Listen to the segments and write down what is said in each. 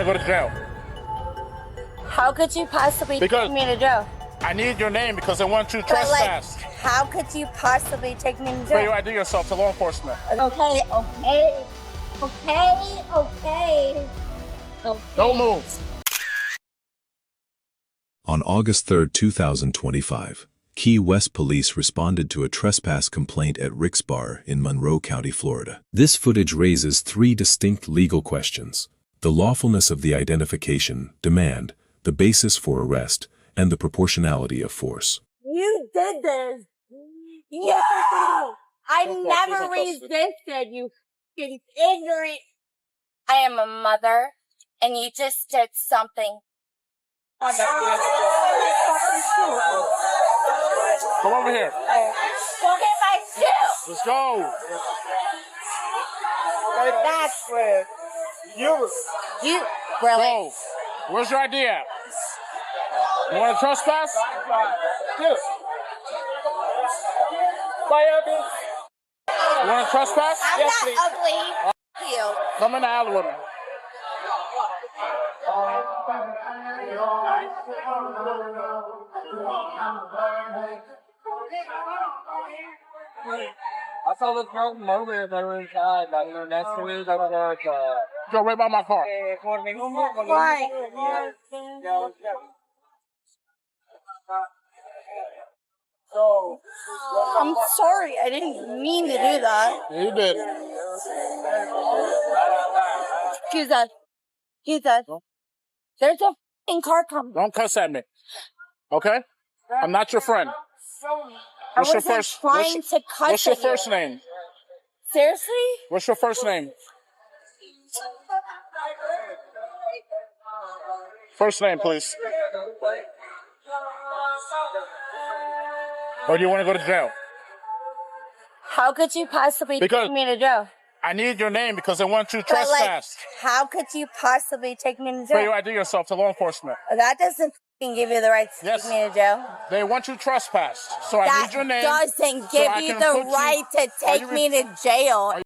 want to go to jail? How could you possibly Because take me to jail? I need your name because I want you But, trespassed. how could you possibly take me to Where jail? you ID yourself to law enforcement. Okay. Don't move. On August 3, 2025, Key West police responded to a trespass complaint at Rick's Bar in Monroe County, Florida. This footage raises three distinct legal questions: the lawfulness of the identification, demand, the basis for arrest, and the proportionality of force. You did this. Yeah. I never resisted, you fucking ignorant. I am a mother, and you just did something. Come over here. Go get my shoe. Let's go. That's rude. You really? Go. Where's your ID at? You want to trespass? You want to trespass? I'm Yes, not please. ugly. F you. Come in the alley with me. I saw this girl from over there that was inside, like, you know, next to me, that was like, Go right by my car. Why? So, I'm sorry. I didn't mean to do that. You did. Excuse us. Excuse us. There's a f***ing car coming. Don't cuss at me. Okay? I'm not your friend. I What's your wasn't first? trying to cuss What's your at you. first name? Seriously? What's your first name? First name, please. Or do you want to go to jail? How could you possibly Because- take me to jail? I need your name because I want you But, trespassed. how could you possibly take me to Where you jail? ID yourself to law enforcement. That doesn't f***ing give you the right to Yes. take me to jail. They want you trespassed. So I That need your name. doesn't so give I you can the put you- right to Are take you me to jail.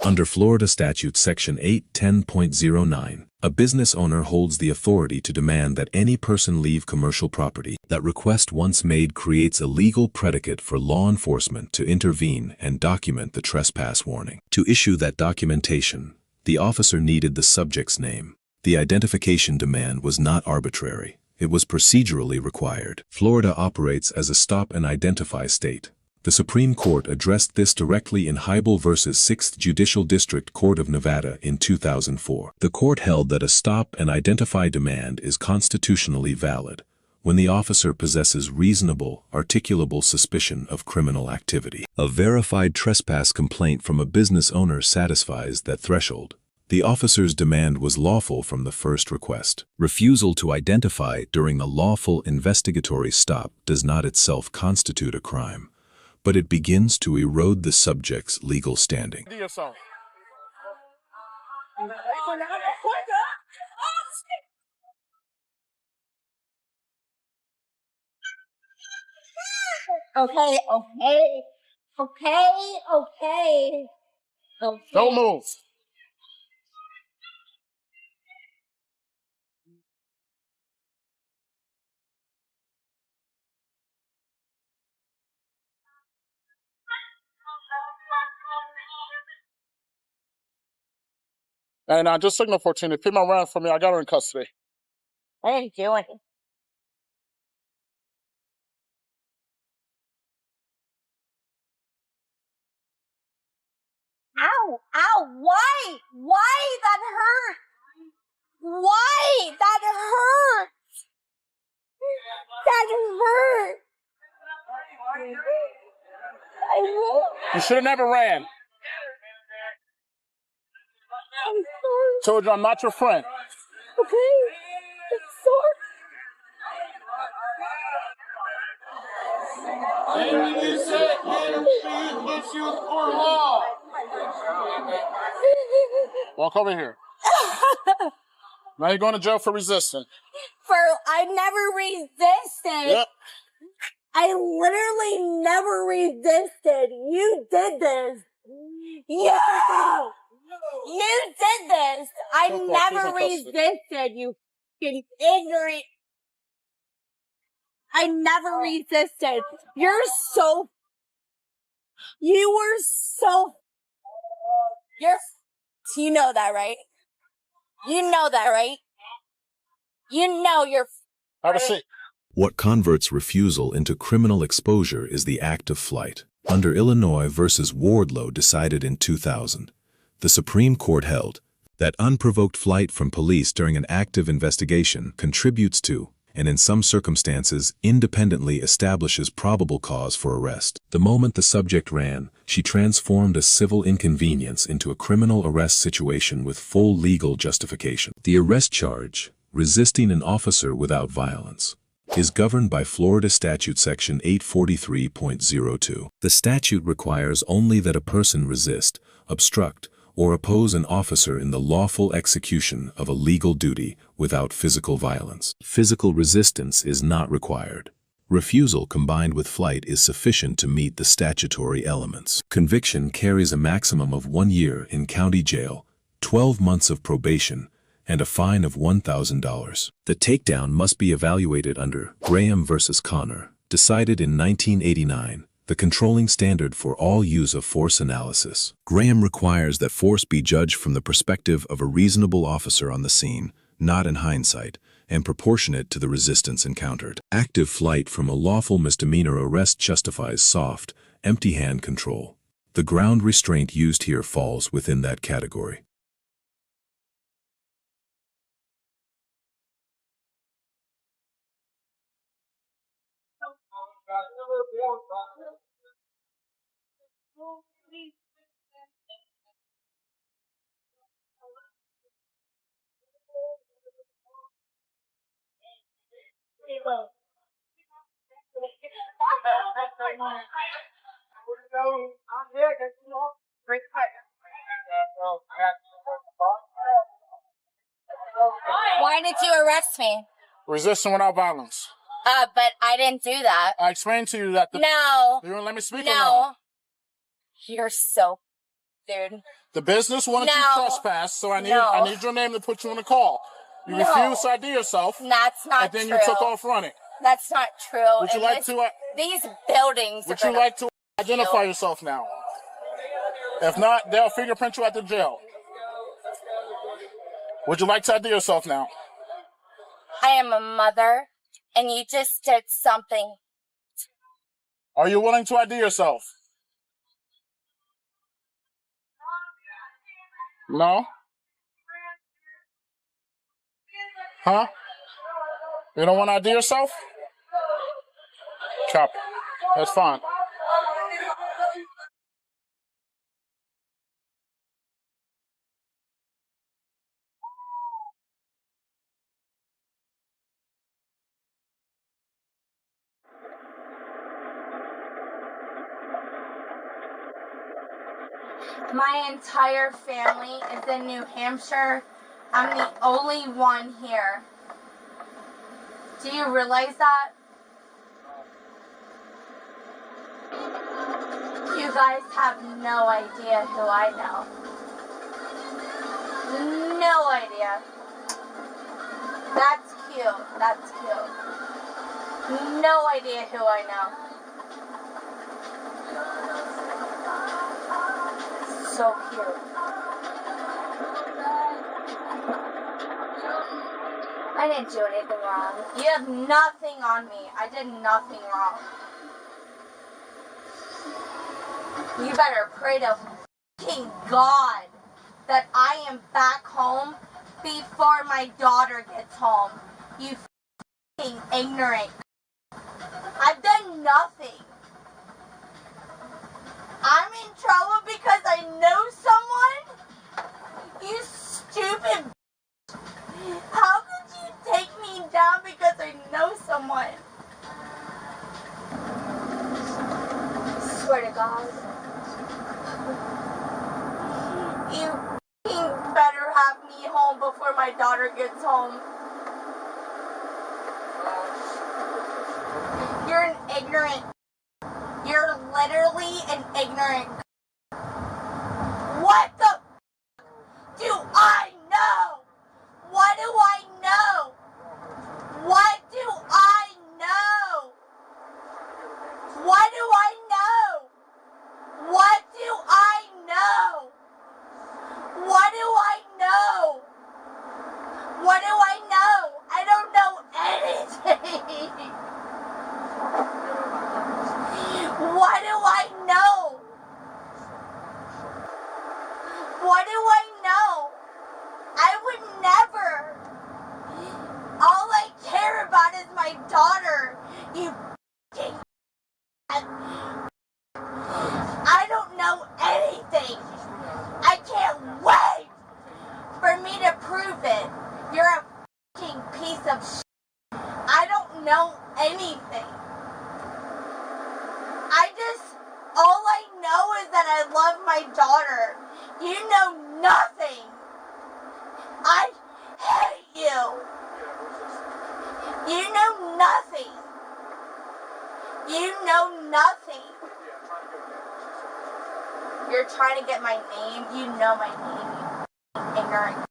Under Florida Statute Section 810.09, a business owner holds the authority to demand that any person leave commercial property. That request once made creates a legal predicate for law enforcement to intervene and document the trespass warning. To issue that documentation, the officer needed the subject's name. The identification demand was not arbitrary. It was procedurally required. Florida operates as a stop and identify state. The Supreme Court addressed this directly in Hiibel v. 6th Judicial District Court of Nevada in 2004. The court held that a stop and identify demand is constitutionally valid when the officer possesses reasonable, articulable suspicion of criminal activity. A verified trespass complaint from a business owner satisfies that threshold. The officer's demand was lawful from the first request. Refusal to identify during a lawful investigatory stop does not itself constitute a crime, but it begins to erode the subject's legal standing. ID yourself. Okay. Don't move. And just signal 14. If people around for me, I got her in custody. I didn't do anything. Ow! Why? Why? That hurt! Why? That hurt! That hurt! You should have never ran. I'm sorry. Told you I'm not your friend. Okay? I'm sorry. you said issues for law. Walk over here. Now you're going to jail for resisting. I never resisted. Yep. I literally never resisted. You did this. Yeah. You did this. I Don't never custody. resisted, you fucking ignorant. I never resisted. You were so, you know that, right? You know that, right? You know you're. Have a seat. What converts refusal into criminal exposure is the act of flight. Under Illinois versus Wardlow decided in 2000, the Supreme Court held that unprovoked flight from police during an active investigation contributes to, and in some circumstances independently establishes probable cause for arrest. The moment the subject ran, she transformed a civil inconvenience into a criminal arrest situation with full legal justification. The arrest charge, resisting an officer without violence, is governed by Florida Statute section 843.02. The statute requires only that a person resist, obstruct, or oppose an officer in the lawful execution of a legal duty without physical violence. Physical resistance is not required. Refusal combined with flight is sufficient to meet the statutory elements. Conviction carries a maximum of 1 year in county jail, 12 months of probation, and a fine of $1,000. The takedown must be evaluated under Graham versus Connor, decided in 1989, the controlling standard for all use of force analysis. Graham requires that force be judged from the perspective of a reasonable officer on the scene, not in hindsight, and proportionate to the resistance encountered. Active flight from a lawful misdemeanor arrest justifies soft, empty hand control. The ground restraint used here falls within that category. Why did you arrest me? Resisting without violence. But I didn't do that. I explained to you that. No. You won't let me speak or No. not? You're so, dude. The business wanted you to trespass, so I need your name to put you on the call. You refused to ID yourself. That's not true. And then you took off running. That's not true. Would you like to? These buildings. Would you like to identify yourself now? If not, they'll fingerprint you at the jail. Would you like to ID yourself now? I am a mother, and you just did something. Are you willing to ID yourself? No? Huh? You don't want to ID yourself? Copy. That's fine. My entire family is in New Hampshire. I'm the only one here. Do you realize that? You guys have no idea who I know. No idea. That's cute. That's cute. No idea who I know. So cute. I didn't do anything wrong. You have nothing on me. I did nothing wrong. You better pray to fucking God that I am back home before my daughter gets home. You fucking ignorant. I've done nothing. I'm in trouble because I know someone? You stupid. How could you take me down because I know someone? Swear to God. You better have me home before my daughter gets home. You're an ignorant. You're literally an ignorant. What the do I know? What What do I know? I would never. All I care about is my daughter. You f***ing I don't know anything. I can't wait for me to prove it. You're a f***ing piece of shit. I don't know anything. All I know is that I love my daughter. You know nothing. I hate you. You know nothing. You know nothing. You're trying to get my name. You know my name. You ignorant.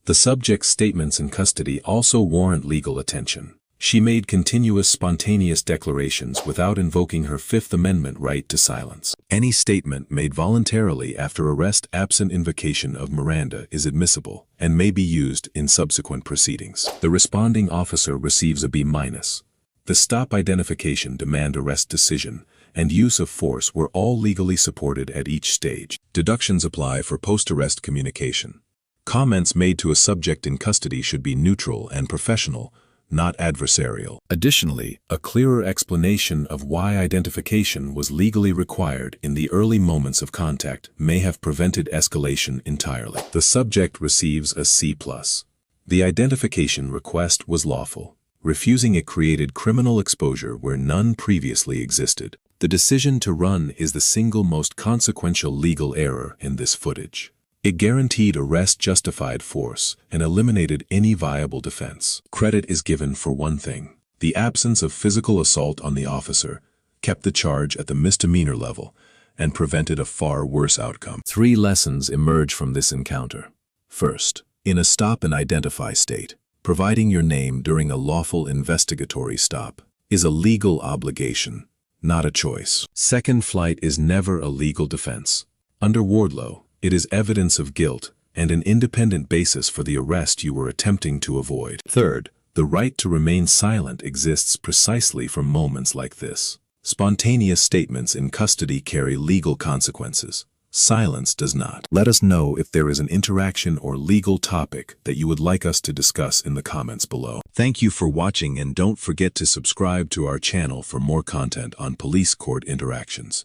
The subject's statements in custody also warrant legal attention. She made continuous spontaneous declarations without invoking her Fifth Amendment right to silence. Any statement made voluntarily after arrest absent invocation of Miranda is admissible and may be used in subsequent proceedings. The responding officer receives a B-. The stop identification, demand arrest decision, and use of force were all legally supported at each stage. Deductions apply for post-arrest communication. Comments made to a subject in custody should be neutral and professional, not adversarial. Additionally, a clearer explanation of why identification was legally required in the early moments of contact may have prevented escalation entirely. The subject receives a C+. The identification request was lawful. Refusing it created criminal exposure where none previously existed. The decision to run is the single most consequential legal error in this footage. It guaranteed arrest justified force and eliminated any viable defense. Credit is given for one thing. The absence of physical assault on the officer kept the charge at the misdemeanor level and prevented a far worse outcome. 3 lessons emerge from this encounter. First, in a stop and identify state, providing your name during a lawful investigatory stop is a legal obligation, not a choice. Second, flight is never a legal defense. Under Wardlow, it is evidence of guilt and an independent basis for the arrest you were attempting to avoid. Third, the right to remain silent exists precisely for moments like this. Spontaneous statements in custody carry legal consequences. Silence does not. Let us know if there is an interaction or legal topic that you would like us to discuss in the comments below. Thank you for watching, and don't forget to subscribe to our channel for more content on police court interactions.